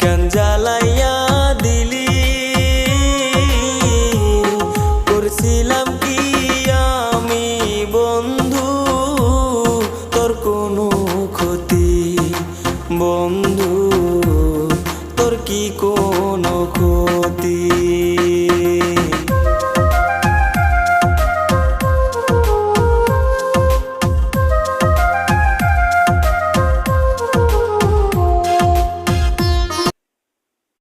কেন জ্বালাইয়া দিলি, করছিলাম কি আমি বন্ধু তোর কোনো ক্ষতি, বন্ধু তোর কি কোনো ক্ষতি।